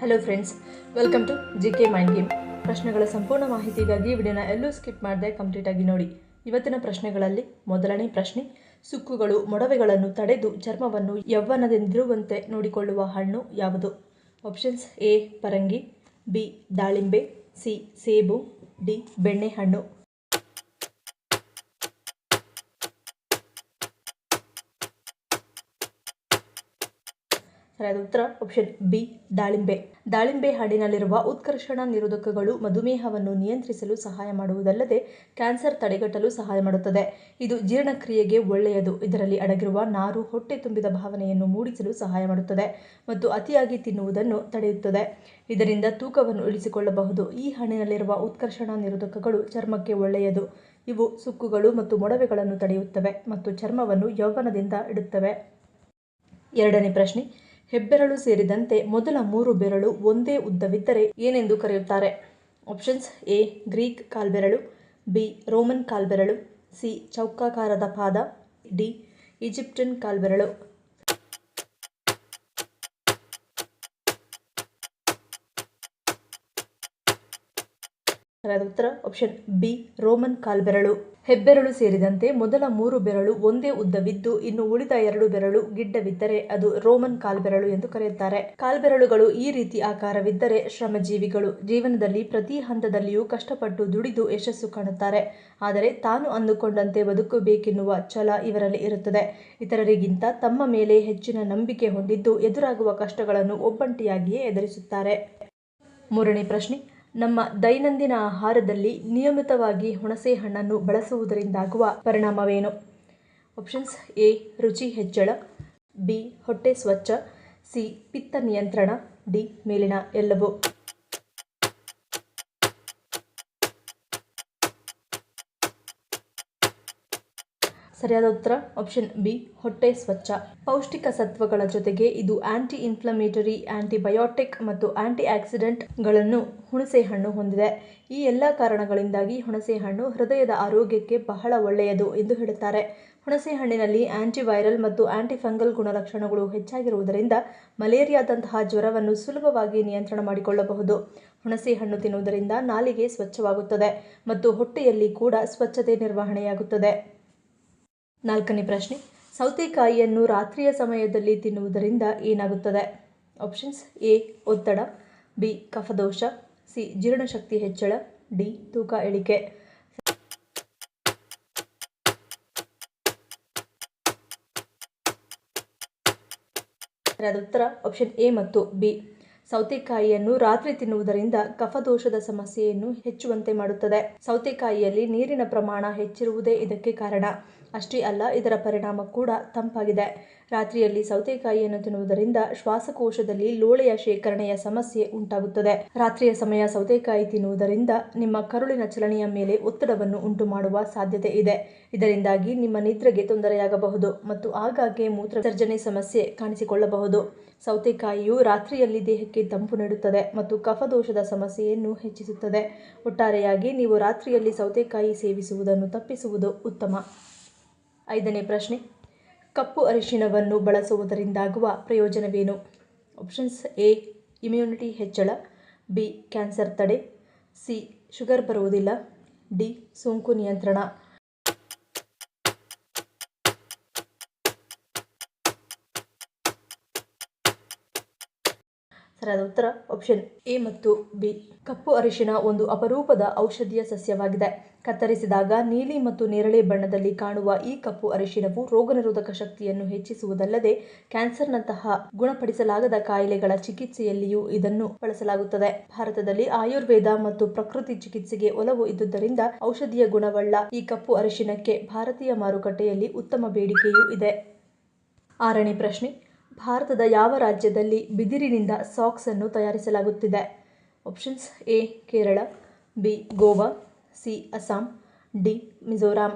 Hello friends, welcome to GK mind game. ಪ್ರಶ್ನೆಗಳ ಸಂಪೂರ್ಣ ಮಾಹಿತಿಗಾಗಿ ವಿಡಿಯೋನ ಎಲ್ಲೂ ಸ್ಕಿಪ್ ಮಾಡದೆ ಕಂಪ್ಲೀಟಾಗಿ ನೋಡಿ. ಇವತ್ತಿನ ಪ್ರಶ್ನೆಗಳಲ್ಲಿ ಮೊದಲನೇ ಪ್ರಶ್ನೆ, ಸುಕ್ಕುಗಳು ಮೊಡವೆಗಳನ್ನು ತಡೆದು ಚರ್ಮವನ್ನು ಯೌವನದಿಂದಿರುವಂತೆ ನೋಡಿಕೊಳ್ಳುವ ಹಣ್ಣು ಯಾವುದು? ಆಪ್ಷನ್ಸ್: ಎ ಪರಂಗಿ, ಬಿ ದಾಳಿಂಬೆ, ಸಿ ಸೇಬು, ಡಿ ಬೆಣ್ಣೆಹಣ್ಣು. ಸರಿಯಾದ ಉತ್ತರ ಆಪ್ಷನ್ ಬಿ ದಾಳಿಂಬೆ. ದಾಳಿಂಬೆ ಹಣ್ಣಿನಲ್ಲಿರುವ ಉತ್ಕರ್ಷಣ ನಿರೋಧಕಗಳು ಮಧುಮೇಹವನ್ನು ನಿಯಂತ್ರಿಸಲು ಸಹಾಯ ಮಾಡುವುದಲ್ಲದೆ ಕ್ಯಾನ್ಸರ್ ತಡೆಗಟ್ಟಲು ಸಹಾಯ ಮಾಡುತ್ತದೆ. ಇದು ಜೀರ್ಣಕ್ರಿಯೆಗೆ ಒಳ್ಳೆಯದು. ಇದರಲ್ಲಿ ಅಡಗಿರುವ ನಾರು ಹೊಟ್ಟೆ ತುಂಬಿದ ಭಾವನೆಯನ್ನು ಮೂಡಿಸಲು ಸಹಾಯ ಮಾಡುತ್ತದೆ ಮತ್ತು ಅತಿಯಾಗಿ ತಿನ್ನುವುದನ್ನು ತಡೆಯುತ್ತದೆ. ಇದರಿಂದ ತೂಕವನ್ನು ಇಳಿಸಿಕೊಳ್ಳಬಹುದು. ಈ ಹಣ್ಣಿನಲ್ಲಿರುವ ಉತ್ಕರ್ಷಣ ನಿರೋಧಕಗಳು ಚರ್ಮಕ್ಕೆ ಒಳ್ಳೆಯದು. ಇವು ಸುಕ್ಕುಗಳು ಮತ್ತು ಮೊಡವೆಗಳನ್ನು ತಡೆಯುತ್ತವೆ ಮತ್ತು ಚರ್ಮವನ್ನು ಯೌವನದಿಂದ ಇಡುತ್ತವೆ. ಎರಡನೇ ಪ್ರಶ್ನೆ, ಹೆಬ್ಬೆರಳು ಸೇರಿದಂತೆ ಮೊದಲ 3 ಬೆರಳು ಒಂದೇ ಉದ್ದವಿದ್ದರೆ ಏನೆಂದು ಕರೆಯುತ್ತಾರೆ? ಆಪ್ಷನ್ಸ್: ಎ ಗ್ರೀಕ್ ಕಾಲ್ಬೆರಳು, ಬಿ ರೋಮನ್ ಕಾಲ್ಬೆರಳು, ಸಿ ಚೌಕಾಕಾರದ ಪಾದ, ಡಿ ಈಜಿಪ್ಟಿಯನ್ ಕಾಲ್ಬೆರಳು. ಸರಿಯಾದ ಉತ್ತರ ಆಪ್ಷನ್ ಬಿ ರೋಮನ್ ಕಾಲ್ಬೆರಳು. ಹೆಬ್ಬೆರಳು ಸೇರಿದಂತೆ ಮೊದಲ 3 ಬೆರಳು ಒಂದೇ ಉದ್ದವಿದ್ದು ಇನ್ನು ಉಳಿದ 2 ಬೆರಳು ಗಿಡ್ಡವಿದ್ದರೆ ಅದು ರೋಮನ್ ಕಾಲ್ಬೆರಳು ಎಂದು ಕರೆಯುತ್ತಾರೆ. ಕಾಲ್ಬೆರಳುಗಳು ಈ ರೀತಿ ಆಕಾರವಿದ್ದರೆ ಶ್ರಮಜೀವಿಗಳು. ಜೀವನದಲ್ಲಿ ಪ್ರತಿ ಹಂತದಲ್ಲಿಯೂ ಕಷ್ಟಪಟ್ಟು ದುಡಿದು ಯಶಸ್ಸು ಕಾಣುತ್ತಾರೆ. ಆದರೆ ತಾನು ಅಂದುಕೊಂಡಂತೆ ಬದುಕಬೇಕೆನ್ನುವ ಛಲ ಇವರಲ್ಲಿ ಇರುತ್ತದೆ. ಇತರರಿಗಿಂತ ತಮ್ಮ ಮೇಲೆ ಹೆಚ್ಚಿನ ನಂಬಿಕೆ ಹೊಂದಿದ್ದು ಎದುರಾಗುವ ಕಷ್ಟಗಳನ್ನು ಒಬ್ಬಂಟಿಯಾಗಿಯೇ ಎದುರಿಸುತ್ತಾರೆ. ಮೂರನೇ ಪ್ರಶ್ನೆ, ನಮ್ಮ ದೈನಂದಿನ ಆಹಾರದಲ್ಲಿ ನಿಯಮಿತವಾಗಿ ಹುಣಸೆ ಹಣ್ಣನ್ನು ಬಳಸುವುದರಿಂದಾಗುವ ಪರಿಣಾಮವೇನು? ಆಪ್ಷನ್ಸ್: ಎ ರುಚಿ ಹೆಚ್ಚಳ, ಬಿ ಹೊಟ್ಟೆ ಸ್ವಚ್ಛ, ಸಿ ಪಿತ್ತ ನಿಯಂತ್ರಣ, ಡಿ ಮೇಲಿನ ಎಲ್ಲವೂ. ಸರಿಯಾದ ಉತ್ತರ ಆಪ್ಷನ್ ಬಿ ಹೊಟ್ಟೆ ಸ್ವಚ್ಛ. ಪೌಷ್ಟಿಕ ಸತ್ವಗಳ ಜೊತೆಗೆ ಇದು ಆಂಟಿ ಇನ್ಫ್ಲಮೇಟರಿ, ಆಂಟಿಬಯೋಟಿಕ್ ಮತ್ತು ಆಂಟಿ ಆಕ್ಸಿಡೆಂಟ್ಗಳನ್ನು ಹುಣಸೆ ಹಣ್ಣು ಹೊಂದಿದೆ. ಈ ಎಲ್ಲ ಕಾರಣಗಳಿಂದಾಗಿ ಹುಣಸೆ ಹಣ್ಣು ಹೃದಯದ ಆರೋಗ್ಯಕ್ಕೆ ಬಹಳ ಒಳ್ಳೆಯದು ಎಂದು ಹೇಳುತ್ತಾರೆ. ಹುಣಸೆ ಹಣ್ಣಿನಲ್ಲಿ ಆಂಟಿವೈರಲ್ ಮತ್ತು ಆಂಟಿಫಂಗಲ್ ಗುಣಲಕ್ಷಣಗಳು ಹೆಚ್ಚಾಗಿರುವುದರಿಂದ ಮಲೇರಿಯಾದಂತಹ ಜ್ವರವನ್ನು ಸುಲಭವಾಗಿ ನಿಯಂತ್ರಣ ಮಾಡಿಕೊಳ್ಳಬಹುದು. ಹುಣಸೆ ಹಣ್ಣು ತಿನ್ನುವುದರಿಂದ ನಾಲಿಗೆ ಸ್ವಚ್ಛವಾಗುತ್ತದೆ ಮತ್ತು ಹೊಟ್ಟೆಯಲ್ಲಿ ಕೂಡ ಸ್ವಚ್ಛತೆ ನಿರ್ವಹಣೆಯಾಗುತ್ತದೆ. ನಾಲ್ಕನೇ ಪ್ರಶ್ನೆ, ಸೌತೆಕಾಯಿಯನ್ನು ರಾತ್ರಿಯ ಸಮಯದಲ್ಲಿ ತಿನ್ನುವುದರಿಂದ ಏನಾಗುತ್ತದೆ? ಆಪ್ಷನ್ಸ್: ಎ ಒತ್ತಡ, ಬಿ ಕಫದೋಷ, ಸಿ ಜೀರ್ಣಶಕ್ತಿ ಹೆಚ್ಚಳ, ಡಿ ತೂಕ ಇಳಿಕೆ. ಸರಿಯಾದ ಉತ್ತರ ಆಪ್ಷನ್ ಎ ಮತ್ತು ಬಿ. ಸೌತೆಕಾಯಿಯನ್ನು ರಾತ್ರಿ ತಿನ್ನುವುದರಿಂದ ಕಫದೋಷದ ಸಮಸ್ಯೆಯನ್ನು ಹೆಚ್ಚುವಂತೆ ಮಾಡುತ್ತದೆ. ಸೌತೆಕಾಯಿಯಲ್ಲಿ ನೀರಿನ ಪ್ರಮಾಣ ಹೆಚ್ಚಿರುವುದೇ ಇದಕ್ಕೆ ಕಾರಣ. ಅಷ್ಟೇ ಅಲ್ಲ, ಇದರ ಪರಿಣಾಮ ಕೂಡ ತಂಪಾಗಿದೆ. ರಾತ್ರಿಯಲ್ಲಿ ಸೌತೆಕಾಯಿಯನ್ನು ತಿನ್ನುವುದರಿಂದ ಶ್ವಾಸಕೋಶದಲ್ಲಿ ಲೋಳೆಯ ಶೇಖರಣೆಯ ಸಮಸ್ಯೆ ಉಂಟಾಗುತ್ತದೆ. ರಾತ್ರಿಯ ಸಮಯ ಸೌತೆಕಾಯಿ ತಿನ್ನುವುದರಿಂದ ನಿಮ್ಮ ಕರುಳಿನ ಚಲನೆಯ ಮೇಲೆ ಒತ್ತಡವನ್ನು ಉಂಟು ಮಾಡುವ ಸಾಧ್ಯತೆ ಇದೆ. ಇದರಿಂದಾಗಿ ನಿಮ್ಮ ನಿದ್ರೆಗೆ ತೊಂದರೆಯಾಗಬಹುದು ಮತ್ತು ಆಗಾಗ್ಗೆ ಮೂತ್ರವಿಸರ್ಜನೆ ಸಮಸ್ಯೆ ಕಾಣಿಸಿಕೊಳ್ಳಬಹುದು. ಸೌತೆಕಾಯಿಯು ರಾತ್ರಿಯಲ್ಲಿ ದೇಹಕ್ಕೆ ತಂಪು ನೀಡುತ್ತದೆ ಮತ್ತು ಕಫದೋಷದ ಸಮಸ್ಯೆಯನ್ನು ಹೆಚ್ಚಿಸುತ್ತದೆ. ಒಟ್ಟಾರೆಯಾಗಿ ನೀವು ರಾತ್ರಿಯಲ್ಲಿ ಸೌತೆಕಾಯಿ ಸೇವಿಸುವುದನ್ನು ತಪ್ಪಿಸುವುದು ಉತ್ತಮ. ಐದನೇ ಪ್ರಶ್ನೆ, ಕಪ್ಪು ಅರಿಶಿಣವನ್ನು ಬಳಸುವುದರಿಂದಾಗುವ ಪ್ರಯೋಜನವೇನು? ಆಪ್ಷನ್ಸ್: ಎ ಇಮ್ಯುನಿಟಿ ಹೆಚ್ಚಳ, ಬಿ ಕ್ಯಾನ್ಸರ್ ತಡೆ, ಸಿ ಶುಗರ್ ಬರುವುದಿಲ್ಲ, ಡಿ ಸೋಂಕು ನಿಯಂತ್ರಣ. ಸರಿಯಾದ ಉತ್ತರ ಆಪ್ಷನ್ ಎ ಮತ್ತು ಬಿ. ಕಪ್ಪು ಅರಿಶಿಣ ಒಂದು ಅಪರೂಪದ ಔಷಧೀಯ ಸಸ್ಯವಾಗಿದೆ. ಕತ್ತರಿಸಿದಾಗ ನೀಲಿ ಮತ್ತು ನೇರಳೆ ಬಣ್ಣದಲ್ಲಿ ಕಾಣುವ ಈ ಕಪ್ಪು ಅರಿಶಿಣವು ರೋಗನಿರೋಧಕ ಶಕ್ತಿಯನ್ನು ಹೆಚ್ಚಿಸುವುದಲ್ಲದೆ ಕ್ಯಾನ್ಸರ್ನಂತಹ ಗುಣಪಡಿಸಲಾಗದ ಕಾಯಿಲೆಗಳ ಚಿಕಿತ್ಸೆಯಲ್ಲಿಯೂ ಇದನ್ನು ಬಳಸಲಾಗುತ್ತದೆ. ಭಾರತದಲ್ಲಿ ಆಯುರ್ವೇದ ಮತ್ತು ಪ್ರಕೃತಿ ಚಿಕಿತ್ಸೆಗೆ ಒಲವು ಇದ್ದುದರಿಂದ ಔಷಧೀಯ ಗುಣವುಳ್ಳ ಈ ಕಪ್ಪು ಅರಿಶಿಣಕ್ಕೆ ಭಾರತೀಯ ಮಾರುಕಟ್ಟೆಯಲ್ಲಿ ಉತ್ತಮ ಬೇಡಿಕೆಯೂ ಇದೆ. ಆರನೇ ಪ್ರಶ್ನೆ, ಭಾರತದ ಯಾವ ರಾಜ್ಯದಲ್ಲಿ ಬಿದಿರಿನಿಂದ ಸಾಕ್ಸ್ ಅನ್ನು ತಯಾರಿಸಲಾಗುತ್ತಿದೆ? Options: A Kerala, B Goa, C Assam, D Mizoram.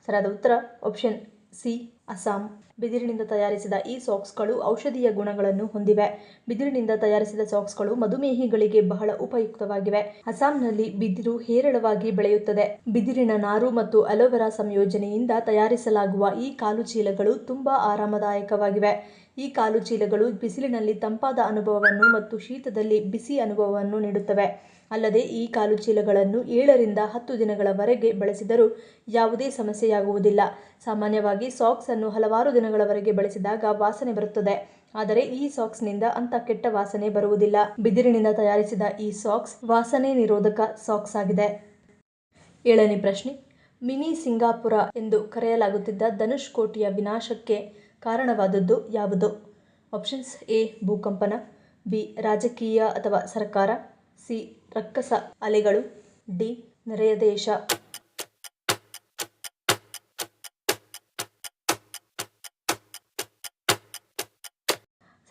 ಸರಿಯಾದ ಉತ್ತರ ಆಪ್ಷನ್ ಸಿ. ಅಸ್ಸಾಂ. ಬಿದಿರಿನಿಂದ ತಯಾರಿಸಿದ ಈ ಸಾಕ್ಸ್ಗಳು ಔಷಧೀಯ ಗುಣಗಳನ್ನು ಹೊಂದಿವೆ. ಬಿದಿರಿನಿಂದ ತಯಾರಿಸಿದ ಸಾಕ್ಸ್ಗಳು ಮಧುಮೇಹಿಗಳಿಗೆ ಬಹಳ ಉಪಯುಕ್ತವಾಗಿವೆ. ಅಸ್ಸಾಂನಲ್ಲಿ ಬಿದಿರು ಹೇರಳವಾಗಿ ಬೆಳೆಯುತ್ತದೆ. ಬಿದಿರಿನ ನಾರು ಮತ್ತು ಅಲೋವೆರಾ ಸಂಯೋಜನೆಯಿಂದ ತಯಾರಿಸಲಾಗುವ ಈ ಕಾಲುಚೀಲಗಳು ತುಂಬಾ ಆರಾಮದಾಯಕವಾಗಿವೆ. ಈ ಕಾಲುಚೀಲಗಳು ಬಿಸಿಲಿನಲ್ಲಿ ತಂಪಾದ ಅನುಭವವನ್ನು ಮತ್ತು ಶೀತದಲ್ಲಿ ಬಿಸಿ ಅನುಭವವನ್ನು ನೀಡುತ್ತವೆ. ಅಲ್ಲದೆ ಈ ಕಾಲುಚೀಲಗಳನ್ನು 7 ರಿಂದ 10 ದಿನಗಳವರೆಗೆ ಬಳಸಿದರೂ ಯಾವುದೇ ಸಮಸ್ಯೆಯಾಗುವುದಿಲ್ಲ. ಸಾಮಾನ್ಯವಾಗಿ ಸಾಕ್ಸ್ ಅನ್ನು ಹಲವಾರು ದಿನಗಳವರೆಗೆ ಬಳಸಿದಾಗ ವಾಸನೆ ಬರುತ್ತದೆ. ಆದರೆ ಈ ಸಾಕ್ಸ್ನಿಂದ ಅಂಥ ಕೆಟ್ಟ ವಾಸನೆ ಬರುವುದಿಲ್ಲ. ಬಿದಿರಿನಿಂದ ತಯಾರಿಸಿದ ಈ ಸಾಕ್ಸ್ ವಾಸನೆ ನಿರೋಧಕ ಸಾಕ್ಸ್ ಆಗಿದೆ. 7ನೇ ಪ್ರಶ್ನೆ. ಮಿನಿ ಸಿಂಗಾಪುರ ಎಂದು ಕರೆಯಲಾಗುತ್ತಿದ್ದ ಧನುಷ್ಕೋಟಿಯ ವಿನಾಶಕ್ಕೆ ಕಾರಣವಾದದ್ದು ಯಾವುದು? Options: A. ಭೂಕಂಪನ, ಬಿ. ರಾಜಕೀಯ ಅಥವಾ ಸರ್ಕಾರ, ಸಿ. ರಕ್ಕಸ ಅಲೆಗಳು, ಡಿ. ನೆರೆಯ ದೇಶ.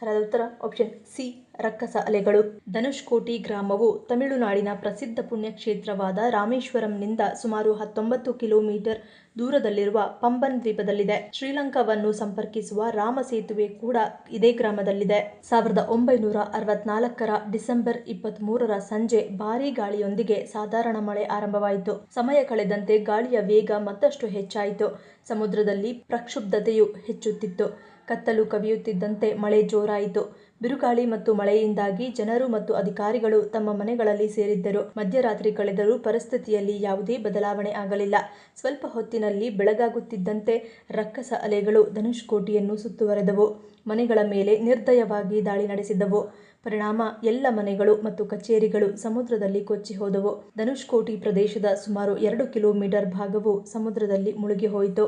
ಸರಿಯಾದ ಉತ್ತರ ಆಪ್ಷನ್ ಸಿ. ರಕ್ಕಸ ಅಲೆಗಳು. ಧನುಷ್ಕೋಟಿ ಗ್ರಾಮವು ತಮಿಳುನಾಡಿನ ಪ್ರಸಿದ್ಧ ಪುಣ್ಯಕ್ಷೇತ್ರವಾದ ರಾಮೇಶ್ವರಂನಿಂದ ಸುಮಾರು 19 ಕಿಲೋಮೀಟರ್ ದೂರದಲ್ಲಿರುವ ಪಂಬನ್ ದ್ವೀಪದಲ್ಲಿದೆ. ಶ್ರೀಲಂಕಾವನ್ನು ಸಂಪರ್ಕಿಸುವ ರಾಮ ಸೇತುವೆ ಕೂಡ ಇದೇ ಗ್ರಾಮದಲ್ಲಿದೆ. 1964ರ ಡಿಸೆಂಬರ್ 23ರ ಸಂಜೆ ಭಾರೀ ಗಾಳಿಯೊಂದಿಗೆ ಸಾಧಾರಣ ಮಳೆ ಆರಂಭವಾಯಿತು. ಸಮಯ ಕಳೆದಂತೆ ಗಾಳಿಯ ವೇಗ ಮತ್ತಷ್ಟು ಹೆಚ್ಚಾಯಿತು. ಸಮುದ್ರದಲ್ಲಿ ಪ್ರಕ್ಷುಬ್ಧತೆಯು ಹೆಚ್ಚುತ್ತಿತ್ತು. ಕತ್ತಲು ಕವಿಯುತ್ತಿದ್ದಂತೆ ಮಳೆ ಜೋರಾಯಿತು. ಬಿರುಗಾಳಿ ಮತ್ತು ಮಳೆಯಿಂದಾಗಿ ಜನರು ಮತ್ತು ಅಧಿಕಾರಿಗಳು ತಮ್ಮ ಮನೆಗಳಲ್ಲಿ ಸೇರಿದ್ದರು. ಮಧ್ಯರಾತ್ರಿ ಕಳೆದರೂ ಪರಿಸ್ಥಿತಿಯಲ್ಲಿ ಯಾವುದೇ ಬದಲಾವಣೆ ಆಗಲಿಲ್ಲ. ಸ್ವಲ್ಪ ಹೊತ್ತಿನಲ್ಲಿ ಬೆಳಗಾಗುತ್ತಿದ್ದಂತೆ ರಕ್ಕಸ ಅಲೆಗಳು ಧನುಷ್ಕೋಟಿಯನ್ನು ಸುತ್ತುವರೆದವು. ಮನೆಗಳ ಮೇಲೆ ನಿರ್ದಯವಾಗಿ ದಾಳಿ ನಡೆಸಿದವು. ಪರಿಣಾಮ ಎಲ್ಲ ಮನೆಗಳು ಮತ್ತು ಕಚೇರಿಗಳು ಸಮುದ್ರದಲ್ಲಿ ಕೊಚ್ಚಿಹೋದವು. ಧನುಷ್ಕೋಟಿ ಪ್ರದೇಶದ ಸುಮಾರು 2 ಕಿಲೋಮೀಟರ್ ಭಾಗವು ಸಮುದ್ರದಲ್ಲಿ ಮುಳುಗಿ ಹೋಯಿತು.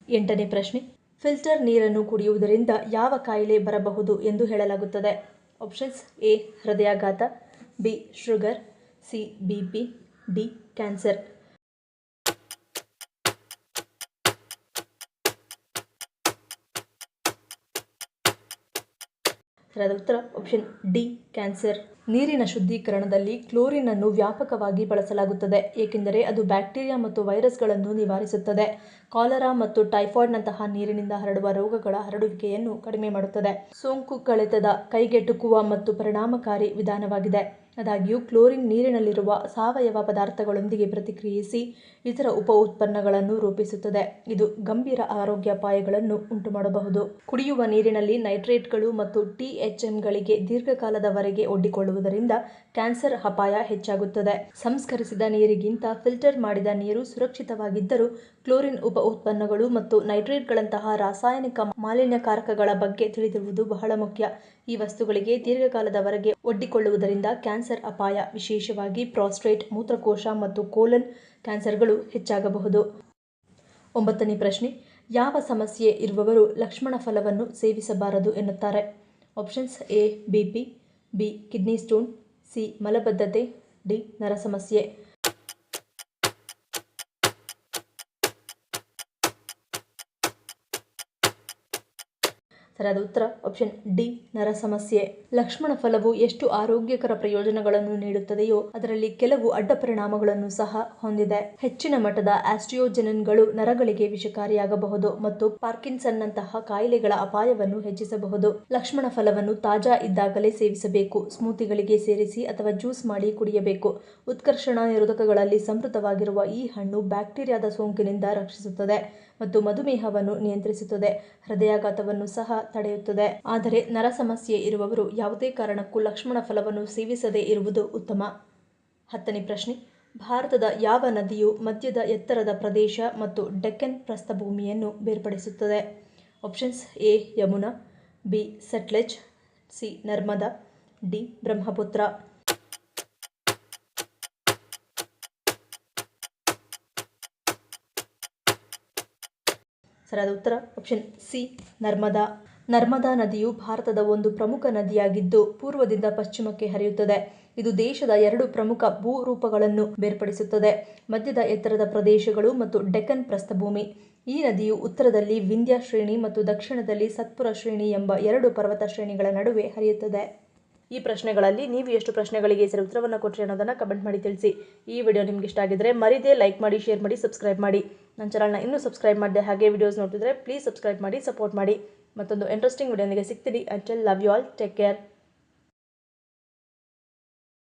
8ನೇ ಪ್ರಶ್ನೆ. ಫಿಲ್ಟರ್ ನೀರನ್ನು ಕುಡಿಯುವುದರಿಂದ ಯಾವ ಕಾಯಿಲೆ ಬರಬಹುದು ಎಂದು ಹೇಳಲಾಗುತ್ತದೆ? Options: A. ಹೃದಯಾಘಾತ, B. Sugar, C. BP, D. Cancer. ಸರಿಯಾದ ಉತ್ತರ ಆಪ್ಷನ್ ಡಿ. ಕ್ಯಾನ್ಸರ್. ನೀರಿನ ಶುದ್ಧೀಕರಣದಲ್ಲಿ ಕ್ಲೋರಿನ್ ಅನ್ನು ವ್ಯಾಪಕವಾಗಿ ಬಳಸಲಾಗುತ್ತದೆ, ಏಕೆಂದರೆ ಅದು ಬ್ಯಾಕ್ಟೀರಿಯಾ ಮತ್ತು ವೈರಸ್ಗಳನ್ನು ನಿವಾರಿಸುತ್ತದೆ. ಕಾಲರಾ ಮತ್ತು ಟೈಫಾಯ್ಡ್ನಂತಹ ನೀರಿನಿಂದ ಹರಡುವ ರೋಗಗಳ ಹರಡುವಿಕೆಯನ್ನು ಕಡಿಮೆ ಮಾಡುತ್ತದೆ. ಸೋಂಕು ಕಳೆತದ ಕೈಗೆಟುಕುವ ಮತ್ತು ಪರಿಣಾಮಕಾರಿ ವಿಧಾನವಾಗಿದೆ. ಆದಾಗ್ಯೂ ಕ್ಲೋರಿನ್ ನೀರಿನಲ್ಲಿರುವ ಸಾವಯವ ಪದಾರ್ಥಗಳೊಂದಿಗೆ ಪ್ರತಿಕ್ರಿಯಿಸಿ ಇತರ ಉಪ ಉತ್ಪನ್ನಗಳನ್ನು ರೂಪಿಸುತ್ತದೆ. ಇದು ಗಂಭೀರ ಆರೋಗ್ಯಾಪಾಯಗಳನ್ನು ಉಂಟುಮಾಡಬಹುದು. ಕುಡಿಯುವ ನೀರಿನಲ್ಲಿ ನೈಟ್ರೇಟ್ಗಳು ಮತ್ತು ಟಿಎಚ್ಎಂಗಳಿಗೆ ದೀರ್ಘಕಾಲದವರೆಗೆ ಒಡ್ಡಿಕೊಳ್ಳುವುದರಿಂದ ಕ್ಯಾನ್ಸರ್ ಅಪಾಯ ಹೆಚ್ಚಾಗುತ್ತದೆ. ಸಂಸ್ಕರಿಸಿದ ನೀರಿಗಿಂತ ಫಿಲ್ಟರ್ ಮಾಡಿದ ನೀರು ಸುರಕ್ಷಿತವಾಗಿದ್ದರೂ ಕ್ಲೋರಿನ್ ಉಪ ಉತ್ಪನ್ನಗಳು ಮತ್ತು ನೈಟ್ರೇಟ್ಗಳಂತಹ ರಾಸಾಯನಿಕ ಮಾಲಿನ್ಯಕಾರಕಗಳ ಬಗ್ಗೆ ತಿಳಿದಿರುವುದು ಬಹಳ ಮುಖ್ಯ. ಈ ವಸ್ತುಗಳಿಗೆ ದೀರ್ಘಕಾಲದವರೆಗೆ ಒಡ್ಡಿಕೊಳ್ಳುವುದರಿಂದ ಕ್ಯಾನ್ಸರ್ ಅಪಾಯ, ವಿಶೇಷವಾಗಿ ಪ್ರಾಸ್ಟೇಟ್, ಮೂತ್ರಕೋಶ ಮತ್ತು ಕೋಲನ್ ಕ್ಯಾನ್ಸರ್ಗಳು ಹೆಚ್ಚಾಗಬಹುದು. 9ನೇ ಪ್ರಶ್ನೆ. ಯಾವ ಸಮಸ್ಯೆ ಇರುವವರು ಲಕ್ಷ್ಮಣ ಫಲವನ್ನು ಸೇವಿಸಬಾರದು ಎನ್ನುತ್ತಾರೆ? Options: A. BP, B. Kidney stone, C. ಮಲಬದ್ಧತೆ, ಡಿ. ನರ ಸಮಸ್ಯೆ. ಸರಿಯಾದ ಉತ್ತರ ಆಪ್ಷನ್ ಡಿ. ನರ ಸಮಸ್ಯೆ. ಲಕ್ಷ್ಮಣ ಫಲವು ಎಷ್ಟು ಆರೋಗ್ಯಕರ ಪ್ರಯೋಜನಗಳನ್ನು ನೀಡುತ್ತದೆಯೋ ಅದರಲ್ಲಿ ಕೆಲವು ಅಡ್ಡ ಪರಿಣಾಮಗಳನ್ನು ಸಹ ಹೊಂದಿದೆ. ಹೆಚ್ಚಿನ ಮಟ್ಟದ ಆಸ್ಟಿಯೋಜೆನಿನ್ಗಳು ನರಗಳಿಗೆ ವಿಷಕಾರಿಯಾಗಬಹುದು ಮತ್ತು ಪಾರ್ಕಿನ್ಸನ್ನಂತಹ ಕಾಯಿಲೆಗಳ ಅಪಾಯವನ್ನು ಹೆಚ್ಚಿಸಬಹುದು. ಲಕ್ಷ್ಮಣ ಫಲವನ್ನು ತಾಜಾ ಇದ್ದಾಗಲೇ ಸೇವಿಸಬೇಕು. ಸ್ಮೂತಿಗಳಿಗೆ ಸೇರಿಸಿ ಅಥವಾ ಜ್ಯೂಸ್ ಮಾಡಿ ಕುಡಿಯಬೇಕು. ಉತ್ಕರ್ಷಣ ನಿರೋಧಕಗಳಲ್ಲಿ ಸಮೃದ್ಧವಾಗಿರುವ ಈ ಹಣ್ಣು ಬ್ಯಾಕ್ಟೀರಿಯಾದ ಸೋಂಕಿನಿಂದ ರಕ್ಷಿಸುತ್ತದೆ ಮತ್ತು ಮಧುಮೇಹವನ್ನು ನಿಯಂತ್ರಿಸುತ್ತದೆ, ಹೃದಯಾಘಾತವನ್ನು ಸಹ ತಡೆಯುತ್ತದೆ. ಆದರೆ ನರ ಸಮಸ್ಯೆ ಇರುವವರು ಯಾವುದೇ ಕಾರಣಕ್ಕೂ ಲಕ್ಷ್ಮಣ ಫಲವನ್ನು ಸೇವಿಸದೇ ಇರುವುದು ಉತ್ತಮ. 10ನೇ ಪ್ರಶ್ನೆ. ಭಾರತದ ಯಾವ ನದಿಯು ಮಧ್ಯದ ಎತ್ತರದ ಪ್ರದೇಶ ಮತ್ತು ಡೆಕ್ಕನ್ ಪ್ರಸ್ಥಭೂಮಿಯನ್ನು ಬೇರ್ಪಡಿಸುತ್ತದೆ? Options: A. Yamuna, B. Sutlej, C. Narmada, D. Brahmaputra. ಸರಿಯಾದ ಉತ್ತರ ಆಪ್ಷನ್ ಸಿ. ನರ್ಮದಾ. ನರ್ಮದಾ ನದಿಯು ಭಾರತದ ಒಂದು ಪ್ರಮುಖ ನದಿಯಾಗಿದ್ದು ಪೂರ್ವದಿಂದ ಪಶ್ಚಿಮಕ್ಕೆ ಹರಿಯುತ್ತದೆ. ಇದು ದೇಶದ 2 ಪ್ರಮುಖ ಭೂರೂಪಗಳನ್ನು ಬೇರ್ಪಡಿಸುತ್ತದೆ: ಮಧ್ಯದ ಎತ್ತರದ ಪ್ರದೇಶಗಳು ಮತ್ತು ಡೆಕ್ಕನ್ ಪ್ರಸ್ಥಭೂಮಿ. ಈ ನದಿಯು ಉತ್ತರದಲ್ಲಿ ವಿಂಧ್ಯ ಶ್ರೇಣಿ ಮತ್ತು ದಕ್ಷಿಣದಲ್ಲಿ ಸತ್ಪುರ ಶ್ರೇಣಿ ಎಂಬ 2 ಪರ್ವತ ಶ್ರೇಣಿಗಳ ನಡುವೆ ಹರಿಯುತ್ತದೆ. ಈ ಪ್ರಶ್ನೆಗಳಲ್ಲಿ ನೀವು ಎಷ್ಟು ಪ್ರಶ್ನೆಗಳಿಗೆ ಸರಿ ಉತ್ತರವನ್ನು ಕೊಟ್ಟರೆ ಅನ್ನೋದನ್ನು ಕಮೆಂಟ್ ಮಾಡಿ ತಿಳಿಸಿ. ಈ ವಿಡಿಯೋ ನಿಮ್ಗೆ ಇಷ್ಟ ಆಗಿದ್ರೆ ಮರಿದೇ ಲೈಕ್ ಮಾಡಿ, ಶೇರ್ ಮಾಡಿ, ಸಬ್ಸ್ಕ್ರೈಬ್ ಮಾಡಿ. ನನ್ನ ಚಾನಲ್ನ ಇನ್ನೂ ಸಬ್ಸ್ಕ್ರೈಬ್ ಮಾಡಿದೆ ಹಾಗೆ ವಿಡಿಯೋಸ್ ನೋಡ್ತಿದ್ರೆ ಪ್ಲೀಸ್ ಸಬ್ಸ್ಕ್ರೈಬ್ ಮಾಡಿ, ಸಪೋರ್ಟ್ ಮಾಡಿ. ಮತ್ತೊಂದು ಇಂಟ್ರೆಸ್ಟಿಂಗ್ ವಿಡಿಯೋನಿಗೆ ಸಿಗ್ತೀನಿ. Until love you all, take care.